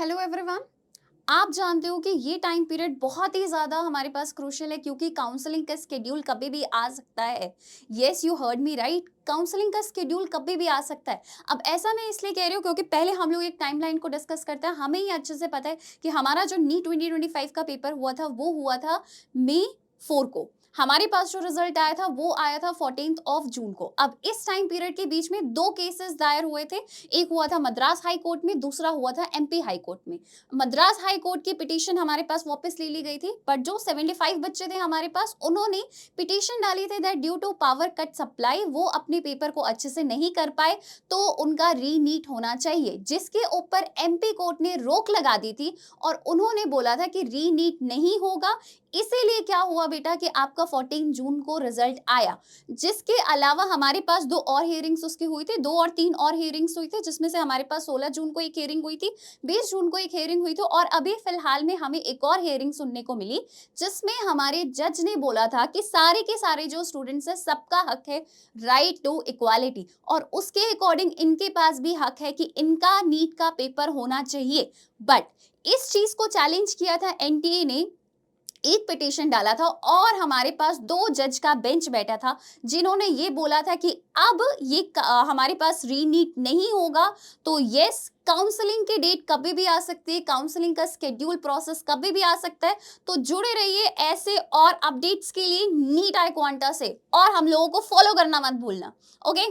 Hello everyone. आप जानते हो कि ये टाइम पीरियड बहुत ही ज़्यादा हमारे पास क्रूशियल है क्योंकि काउंसलिंग का स्केड्यूल कभी भी आ सकता है। Yes, you heard me right. Counselling का स्केड्यूल कभी भी आ सकता है। अब ऐसा मैं इसलिए कह रही हूँ क्योंकि पहले हम लोग एक टाइमलाइन को डिस्कस करते हैं। हमें ये अच्छे से पता है कि हमारा जो नीट 2025 का पेपर हुआ था वो हुआ था मई 4 को। हमारे पास जो रिजल्ट आया था वो आया था 14th ऑफ जून को। अब इस टाइम पीरियड के बीच में दो केसेस दायर हुए थे। एक हुआ था मद्रास हाई कोर्ट में, दूसरा हुआ था एमपी हाई कोर्ट में। मद्रास हाई कोर्ट की पिटीशन हमारे पास वापस ले ली गई थी, बट जो 75 बच्चे थे हमारे पास, उन्होंने पिटीशन डाली थी that due to power cut supply वो अपने पेपर को अच्छे से नहीं कर पाए, तो उनका रीनीट होना चाहिए, जिसके ऊपर एमपी कोर्ट ने रोक लगा दी थी और उन्होंने बोला था कि रीनीट नहीं होगा। इसीलिए क्या हुआ बेटा कि आपका 14 जून को रिजल्ट आया। जिसके अलावा हमारे पास दो और हियरिंग्स उसकी हुई थी, 2 और 3 और हियरिंग्स हुई थी, जिसमें से हमारे पास 16 जून को एक हियरिंग हुई थी, 20 जून को एक हियरिंग हुई थी और अभी फिलहाल में हमें एक और हियरिंग सुनने को मिली, जिसमें हमारे जज ने बोला था कि सारे के सारे जो स्टूडेंट्स हैं सबका हक है राइट टू इक्वालिटी, और उसके अकॉर्डिंग इनके पास भी हक है कि इनका नीट का पेपर होना चाहिए। बट इस चीज को चैलेंज किया था एनटीए ने, एक पिटीशन डाला था और हमारे पास दो जज का बेंच बैठा था जिन्होंने ये बोला था कि अब ये हमारे पास रीनीट नहीं होगा। तो यस, काउंसलिंग की डेट कभी भी आ सकती है, काउंसलिंग का स्केड्यूल प्रोसेस कभी भी आ सकता है। तो जुड़े रहिए ऐसे और अपडेट्स के लिए नीट आई क्वांटा से, और हम लोगों को फॉलो करना मत भूलना। ओके।